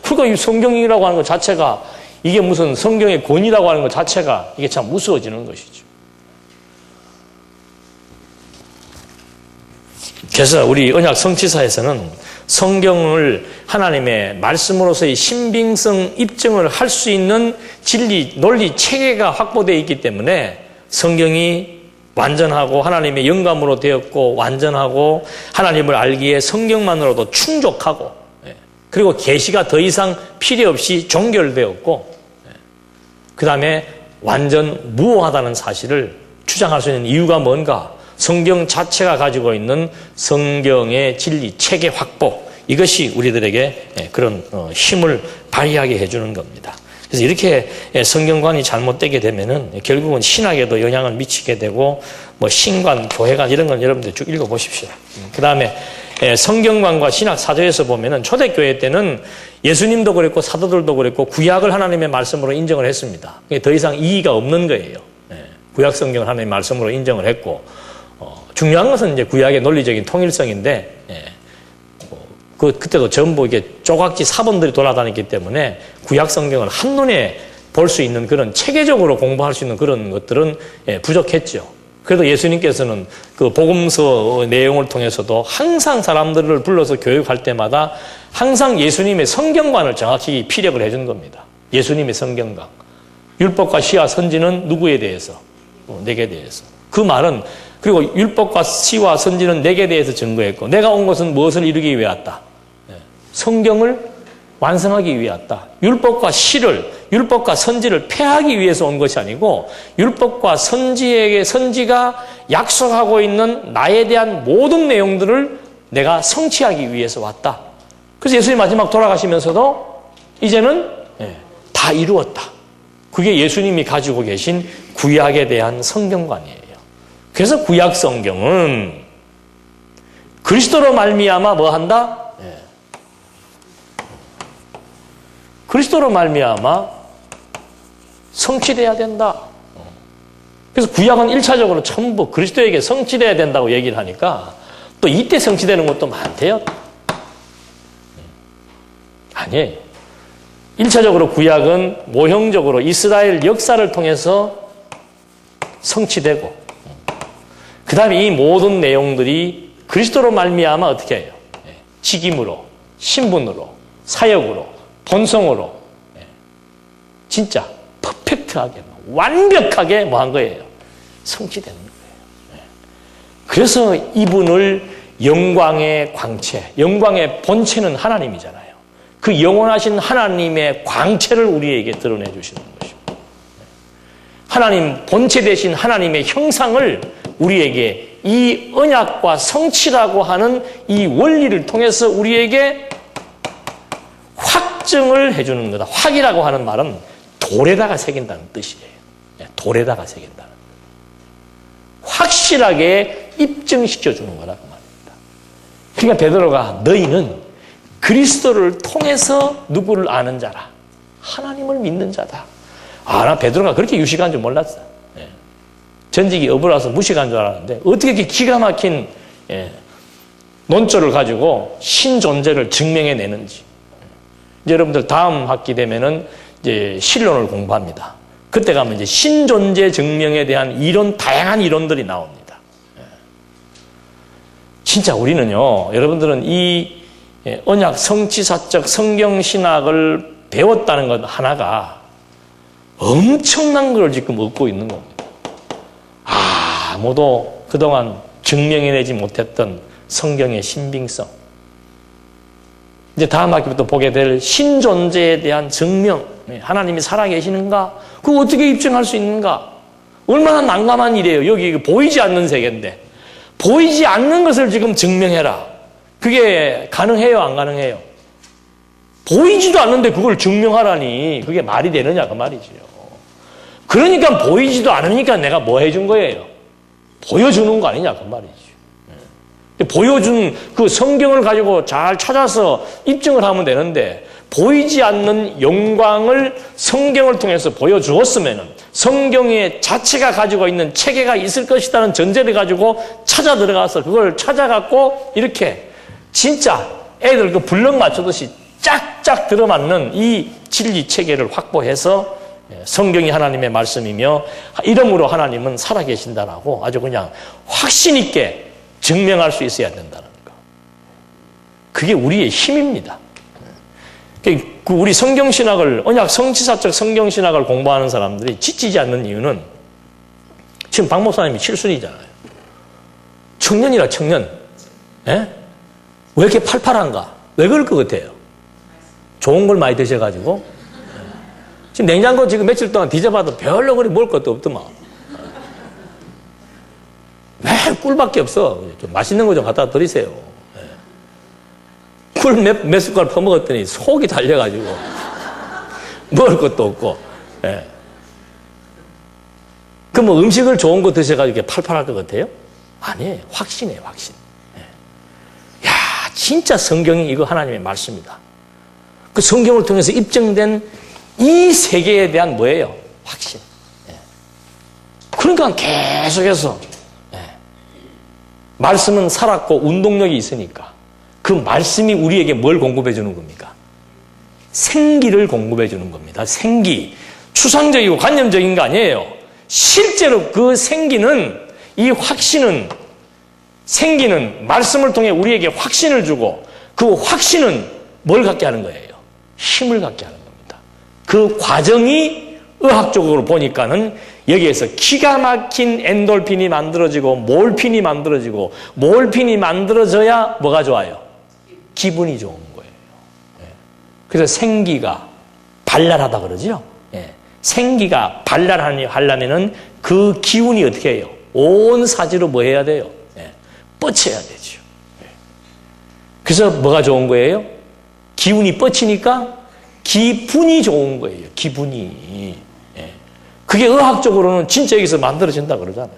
그러니까 이 성경이라고 하는 것 자체가, 이게 무슨 성경의 권위라고 하는 것 자체가 이게 참 무서워지는 것이죠. 그래서 우리 언약 성취사에서는 성경을 하나님의 말씀으로서의 신빙성 입증을 할 수 있는 진리, 논리, 체계가 확보되어 있기 때문에 성경이 완전하고 하나님의 영감으로 되었고 완전하고 하나님을 알기에 성경만으로도 충족하고, 그리고 계시가 더 이상 필요 없이 종결되었고, 그 다음에 완전 무효하다는 사실을 주장할 수 있는 이유가 뭔가? 성경 자체가 가지고 있는 성경의 진리, 체계 확보, 이것이 우리들에게 그런 힘을 발휘하게 해주는 겁니다. 그래서 이렇게 성경관이 잘못되게 되면은 결국은 신학에도 영향을 미치게 되고, 뭐 신관, 교회관 이런 건 여러분들 쭉 읽어보십시오. 그 다음에 성경관과 신학 사조에서 보면은 초대교회 때는 예수님도 그랬고 사도들도 그랬고 구약을 하나님의 말씀으로 인정을 했습니다. 더 이상 이의가 없는 거예요. 구약 성경을 하나님의 말씀으로 인정을 했고, 중요한 것은 이제 구약의 논리적인 통일성인데, 그때도 전부 이게 조각지 사본들이 돌아다녔기 때문에 구약 성경을 한눈에 볼 수 있는 그런 체계적으로 공부할 수 있는 그런 것들은 부족했죠. 그래도 예수님께서는 그 복음서 내용을 통해서도 항상 사람들을 불러서 교육할 때마다 항상 예수님의 성경관을 정확히 피력을 해준 겁니다. 예수님의 성경관. 율법과 시와 선지는 누구에 대해서? 내게 대해서. 그 말은, 그리고 율법과 시와 선지는 내게 대해서 증거했고 내가 온 것은 무엇을 이루기 위해 왔다? 성경을 완성하기 위해 왔다. 율법과 시를, 율법과 선지를 폐하기 위해서 온 것이 아니고 율법과 선지가 약속하고 있는 나에 대한 모든 내용들을 내가 성취하기 위해서 왔다. 그래서 예수님 마지막 돌아가시면서도 이제는 다 이루었다. 그게 예수님이 가지고 계신 구약에 대한 성경관이에요. 그래서 구약 성경은 그리스도로 말미암아 뭐 한다? 그리스도로 말미암아 성취돼야 된다. 그래서 구약은 1차적으로 전부 그리스도에게 성취돼야 된다고 얘기를 하니까 또 이때 성취되는 것도 많대요. 아니에요. 1차적으로 구약은 모형적으로 이스라엘 역사를 통해서 성취되고, 그 다음에 이 모든 내용들이 그리스도로 말미암아 어떻게 해요? 직임으로, 신분으로, 사역으로, 본성으로 진짜 퍼펙트하게, 완벽하게 뭐 한 거예요? 성취되는 거예요. 그래서 이분을 영광의 광채, 영광의 본체는 하나님이잖아요. 그 영원하신 하나님의 광채를 우리에게 드러내 주시는 것입니다. 하나님 본체 되신 하나님의 형상을 우리에게 이 언약과 성취라고 하는 이 원리를 통해서 우리에게 확증을 해주는 거다. 확이라고 하는 말은 돌에다가 새긴다는 뜻이에요. 돌에다가 새긴다는 거예요. 확실하게 입증시켜 주는 거라 그 말입니다. 그러니까 베드로가 너희는 그리스도를 통해서 누구를 아는 자라. 하나님을 믿는 자다. 나 베드로가 그렇게 유식한 줄 몰랐어. 전직이 어부라서 무식한 줄 알았는데 어떻게 이렇게 기가 막힌 논조를 가지고 신존재를 증명해내는지. 이제 여러분들 다음 학기 되면은 이제 신론을 공부합니다. 그때 가면 이제 신존재 증명에 대한 다양한 이론들이 나옵니다. 진짜 우리는요, 여러분들은 이 언약 성취사적 성경신학을 배웠다는 것 하나가 엄청난 걸 지금 얻고 있는 겁니다. 아무도 그동안 증명해내지 못했던 성경의 신빙성. 이제 다음 학기부터 보게 될 신존재에 대한 증명. 하나님이 살아계시는가? 그거 어떻게 입증할 수 있는가? 얼마나 난감한 일이에요. 여기 보이지 않는 세계인데. 보이지 않는 것을 지금 증명해라. 그게 가능해요? 안 가능해요? 보이지도 않는데 그걸 증명하라니 그게 말이 되느냐 그 말이지요. 그러니까 보이지도 않으니까 내가 뭐 해준 거예요? 보여주는 거 아니냐 그 말이죠. 보여준 그 성경을 가지고 잘 찾아서 입증을 하면 되는데 보이지 않는 영광을 성경을 통해서 보여주었으면 성경의 자체가 가지고 있는 체계가 있을 것이라는 전제를 가지고 찾아 들어가서 그걸 찾아갖고 이렇게 진짜 애들 그 블럭 맞추듯이 짝짝 들어맞는 이 진리 체계를 확보해서 성경이 하나님의 말씀이며 이름으로 하나님은 살아계신다라고 아주 그냥 확신 있게 증명할 수 있어야 된다는 거. 그게 우리의 힘입니다. 우리 성경신학을 언약 성취사적 성경신학을 공부하는 사람들이 지치지 않는 이유는 지금 박 목사님이 7순이잖아요. 청년이라 청년. 왜 이렇게 팔팔한가? 왜 그럴 것 같아요? 좋은 걸 많이 드셔가지고 지금 냉장고 지금 며칠 동안 뒤져봐도 별로 그리 먹을 것도 없더만. 매일 꿀밖에 없어. 좀 맛있는 거 좀 갖다 드리세요. 꿀 몇 숟갈 퍼먹었더니 속이 달려가지고 먹을 것도 없고. 그 뭐 음식을 좋은 거 드셔가지고 이렇게 팔팔할 것 같아요? 아니에요. 확신이에요, 확신. 야, 진짜 성경이 이거 하나님의 말씀이다. 그 성경을 통해서 입증된 이 세계에 대한 뭐예요? 확신. 그러니까 계속해서 말씀은 살았고 운동력이 있으니까 그 말씀이 우리에게 뭘 공급해 주는 겁니까? 생기를 공급해 주는 겁니다. 생기. 추상적이고 관념적인 거 아니에요. 실제로 그 생기는 이 확신은 생기는 말씀을 통해 우리에게 확신을 주고 그 확신은 뭘 갖게 하는 거예요? 힘을 갖게 하는 겁니다. 그 과정이 의학적으로 보니까는 여기에서 기가 막힌 엔돌핀이 만들어지고 몰핀이 만들어지고 몰핀이 만들어져야 뭐가 좋아요? 기분이 좋은 거예요. 그래서 생기가 발랄하다 그러죠. 생기가 발랄하려면은 그 기운이 어떻게 해요? 온 사지로 뭐 해야 돼요? 뻗쳐야 되죠. 그래서 뭐가 좋은 거예요? 기운이 뻗치니까 기분이 좋은 거예요. 기분이. 그게 의학적으로는 진짜 여기서 만들어진다 그러잖아요.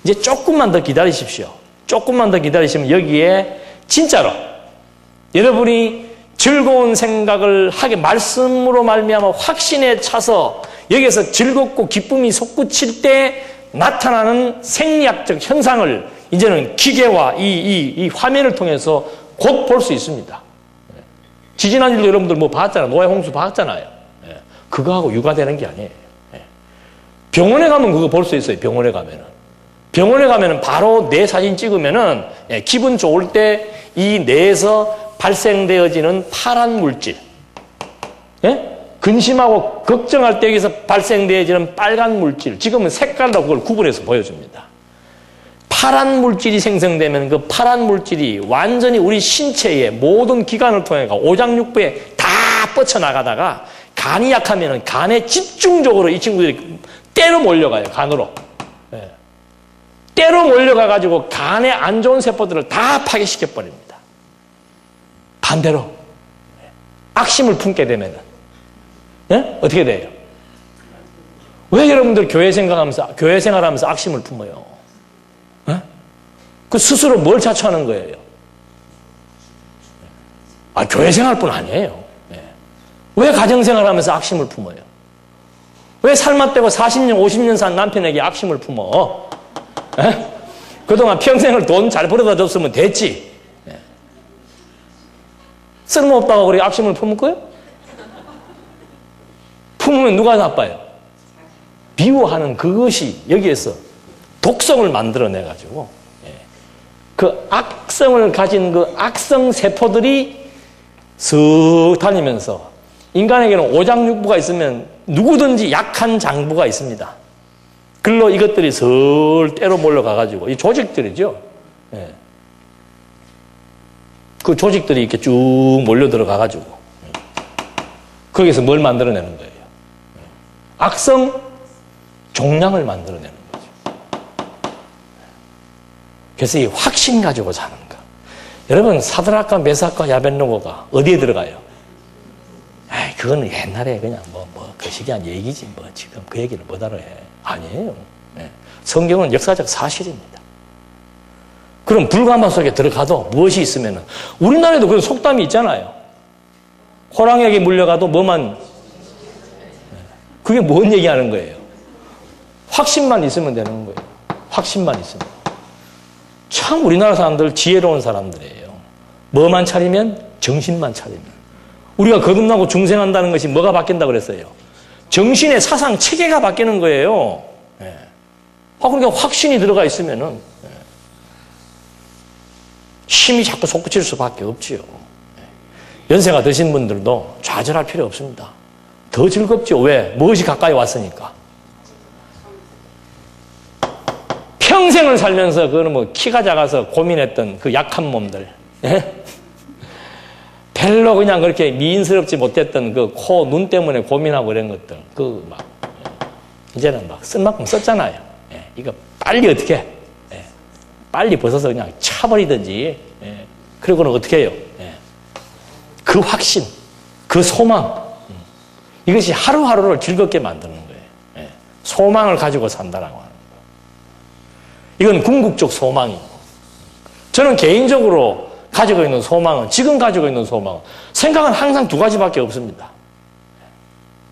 이제 조금만 더 기다리십시오. 조금만 더 기다리시면 여기에 진짜로 여러분이 즐거운 생각을 하게 말씀으로 말미암아 확신에 차서 여기에서 즐겁고 기쁨이 솟구칠 때 나타나는 생리학적 현상을 이제는 기계와 이 화면을 통해서 곧 볼 수 있습니다. 지지난주도 여러분들 뭐 봤잖아요. 노예 홍수 봤잖아요. 그거하고 유가되는 게 아니에요. 병원에 가면 그거 볼 수 있어요. 병원에 가면은. 병원에 가면은 바로 뇌 사진 찍으면은 기분 좋을 때 이 뇌에서 발생되어지는 파란 물질. 근심하고 걱정할 때 여기서 발생되어지는 빨간 물질. 지금은 색깔로 그걸 구분해서 보여줍니다. 파란 물질이 생성되면 그 파란 물질이 완전히 우리 신체의 모든 기관을 통해 오장육부에 다 뻗쳐나가다가 간이 약하면 간에 집중적으로 이 친구들이 때로 몰려가요. 간으로. 때로 몰려가가지고 간에 안 좋은 세포들을 다 파괴시켜버립니다. 반대로 악심을 품게 되면 어떻게 돼요? 왜 여러분들 교회 생활하면서 악심을 품어요? 그 스스로 뭘 자처하는 거예요? 교회 생활뿐 아니에요. 왜 가정생활 하면서 악심을 품어요? 왜 살맛되고 40년, 50년 산 남편에게 악심을 품어? 그동안 평생을 돈 잘 벌어다 줬으면 됐지. 쓸모없다고 그렇게 악심을 품을 거예요? 품으면 누가 나빠요? 미워하는 그것이 여기에서 독성을 만들어내가지고 그 악성을 가진 그 악성 세포들이 쓱 다니면서 인간에게는 오장육부가 있으면 누구든지 약한 장부가 있습니다. 글로 이것들이 슬 때로 몰려가가지고 이 조직들이죠. 그 조직들이 이렇게 쭉 몰려 들어가가지고 거기서 뭘 만들어내는 거예요? 악성 종양을 만들어내는 거죠. 그래서 이 확신 가지고 사는 거. 여러분 사드락과 메삭과 야벳노고가 어디에 들어가요? 그거는 옛날에 그냥 그 시기한 얘기지 지금 그 얘기를 뭐하러 해. 아니에요. 성경은 역사적 사실입니다. 그럼 불가마 속에 들어가도 무엇이 있으면은 우리나라에도 그런 속담이 있잖아요. 호랑이에게 물려가도 그게 뭔 얘기하는 거예요? 확신만 있으면 되는 거예요. 확신만 있으면. 참 우리나라 사람들 지혜로운 사람들이에요. 뭐만 차리면? 정신만 차리면. 우리가 거듭나고 중생한다는 것이 뭐가 바뀐다고 그랬어요? 정신의 사상 체계가 바뀌는 거예요. 그러니까 확신이 들어가 있으면은 힘이 자꾸 솟구칠 수밖에 없지요. 연세가 드신 분들도 좌절할 필요 없습니다. 더 즐겁죠. 왜? 무엇이 가까이 왔으니까. 평생을 살면서 그거는 키가 작아서 고민했던 그 약한 몸들, 별로 그냥 그렇게 미인스럽지 못했던 그 코, 눈 때문에 고민하고 이런 것들, 이제는 쓴 만큼 썼잖아요. 이거 빨리 어떻게 빨리 벗어서 그냥 차버리든지. 그리고는 어떻게 해요? 그 확신, 그 소망, 이것이 하루하루를 즐겁게 만드는 거예요. 소망을 가지고 산다라고 하는 거예요. 이건 궁극적 소망이고, 저는 개인적으로 가지고 있는 소망은, 지금 가지고 있는 소망은, 생각은 항상 두 가지밖에 없습니다.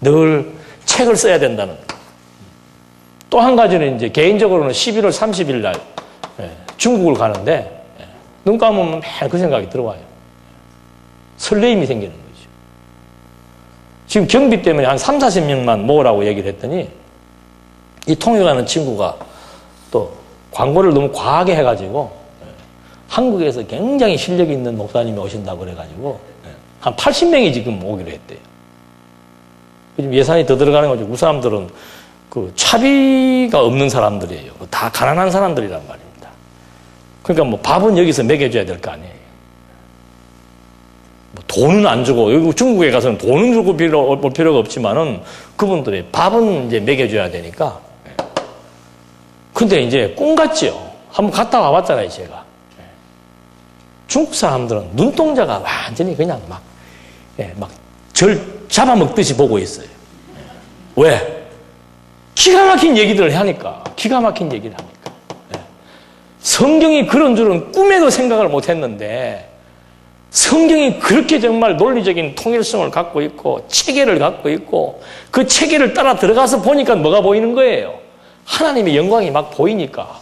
늘 책을 써야 된다는 거. 또 한 가지는 이제 개인적으로는 11월 30일 날 중국을 가는데 눈 감으면 매일 그 생각이 들어와요. 설레임이 생기는 거죠. 지금 경비 때문에 한 3, 40명만 모으라고 얘기를 했더니 이 통역하는 친구가 또 광고를 너무 과하게 해가지고 한국에서 굉장히 실력이 있는 목사님이 오신다고 그래가지고 한 80명이 지금 오기로 했대요. 지금 예산이 더 들어가는 거죠. 그 사람들은 그 차비가 없는 사람들이에요. 다 가난한 사람들이란 말입니다. 그러니까 밥은 여기서 먹여줘야 될 거 아니에요. 돈은 안 주고, 여기 중국에 가서는 돈은 주고 올 필요가 없지만은 그분들이 밥은 이제 먹여줘야 되니까. 근데 이제 꿈 같지요. 한번 갔다 와봤잖아요, 제가. 중국 사람들은 눈동자가 완전히 그냥 절 잡아먹듯이 보고 있어요. 왜? 기가 막힌 얘기들을 하니까. 기가 막힌 얘기를 하니까. 성경이 그런 줄은 꿈에도 생각을 못 했는데, 성경이 그렇게 정말 논리적인 통일성을 갖고 있고, 체계를 갖고 있고, 그 체계를 따라 들어가서 보니까 뭐가 보이는 거예요? 하나님의 영광이 막 보이니까.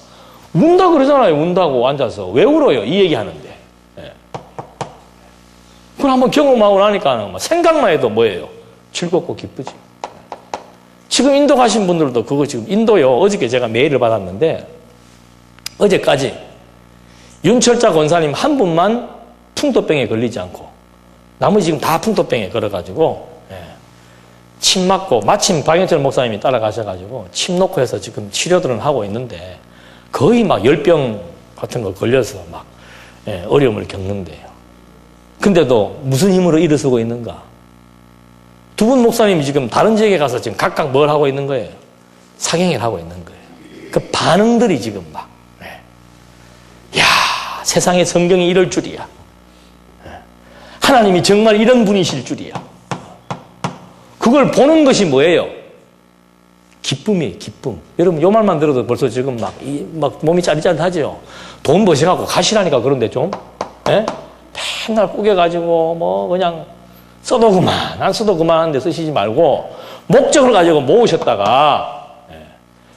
운다 그러잖아요, 운다고 앉아서. 왜 울어요? 이 얘기 하는데. 그걸 한번 경험하고 나니까 생각만 해도 뭐예요? 즐겁고 기쁘지. 지금 인도 가신 분들도 그거 지금 인도요. 어저께 제가 메일을 받았는데 어제까지 윤철자 권사님 한 분만 풍토병에 걸리지 않고 나머지 지금 다 풍토병에 걸어가지고 침 맞고 마침 박영철 목사님이 따라가셔가지고 침 놓고 해서 지금 치료들은 하고 있는데 거의 열병 같은 거 걸려서 어려움을 겪는데요. 근데도 무슨 힘으로 일어서고 있는가? 두 분 목사님이 지금 다른 지역에 가서 지금 각각 뭘 하고 있는 거예요? 사경을 하고 있는 거예요. 그 반응들이 지금 야, 세상에 성경이 이럴 줄이야. 하나님이 정말 이런 분이실 줄이야. 그걸 보는 것이 뭐예요? 기쁨이에요, 기쁨. 여러분, 요 말만 들어도 벌써 지금 막 몸이 짜릿짜릿하죠? 돈 버셔갖고 가시라니까, 그런데 좀. 예? 맨날 꾸겨가지고, 뭐, 그냥 써도 그만, 안 써도 그만한데 쓰시지 말고, 목적을 가지고 모으셨다가, 예.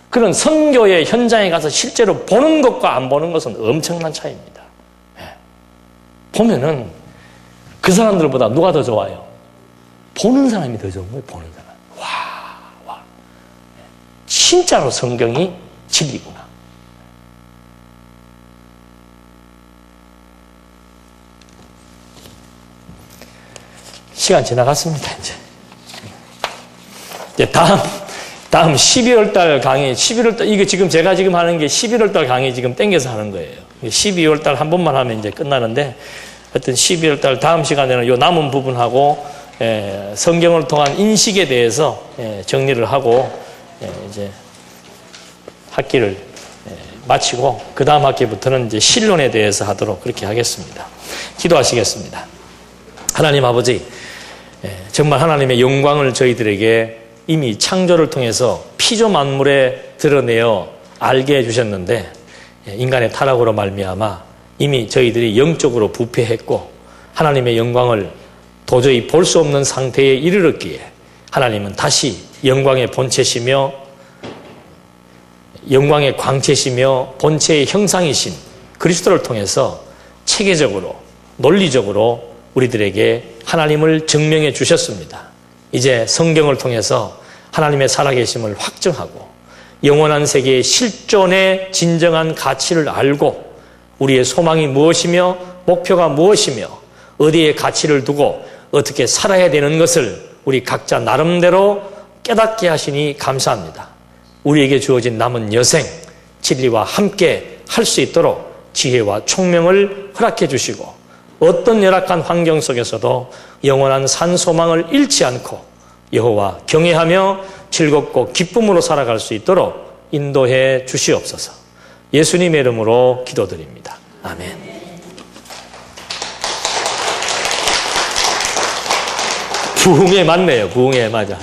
그런 선교의 현장에 가서 실제로 보는 것과 안 보는 것은 엄청난 차이입니다. 예. 보면은 그 사람들보다 누가 더 좋아요? 보는 사람이 더 좋은 거예요, 보는 사람. 와. 진짜로 성경이 진리구나. 시간 지나갔습니다, 이제 다음 11월 달 강의, 11월 달, 이게 지금 제가 지금 하는 게 11월 달 강의 지금 땡겨서 하는 거예요. 12월 달 한 번만 하면 이제 끝나는데, 하여튼 12월 달 다음 시간에는 요 남은 부분하고, 성경을 통한 인식에 대해서 정리를 하고, 이제 학기를 마치고, 그 다음 학기부터는 이제 신론에 대해서 하도록 그렇게 하겠습니다. 기도하시겠습니다. 하나님 아버지, 정말 하나님의 영광을 저희들에게 이미 창조를 통해서 피조 만물에 드러내어 알게 해주셨는데, 인간의 타락으로 말미암아 이미 저희들이 영적으로 부패했고 하나님의 영광을 도저히 볼 수 없는 상태에 이르렀기에 하나님은 다시 영광의 본체시며 영광의 광채시며 본체의 형상이신 그리스도를 통해서 체계적으로 논리적으로 우리들에게 하나님을 증명해 주셨습니다. 이제 성경을 통해서 하나님의 살아계심을 확증하고 영원한 세계의 실존의 진정한 가치를 알고 우리의 소망이 무엇이며 목표가 무엇이며 어디에 가치를 두고 어떻게 살아야 되는 것을 우리 각자 나름대로 깨닫게 하시니 감사합니다. 우리에게 주어진 남은 여생 진리와 함께 할 수 있도록 지혜와 총명을 허락해 주시고 어떤 열악한 환경 속에서도 영원한 산 소망을 잃지 않고 여호와 경외하며 즐겁고 기쁨으로 살아갈 수 있도록 인도해 주시옵소서. 예수님의 이름으로 기도드립니다. 아멘. 부흥에 맞네요. 부흥에 맞아.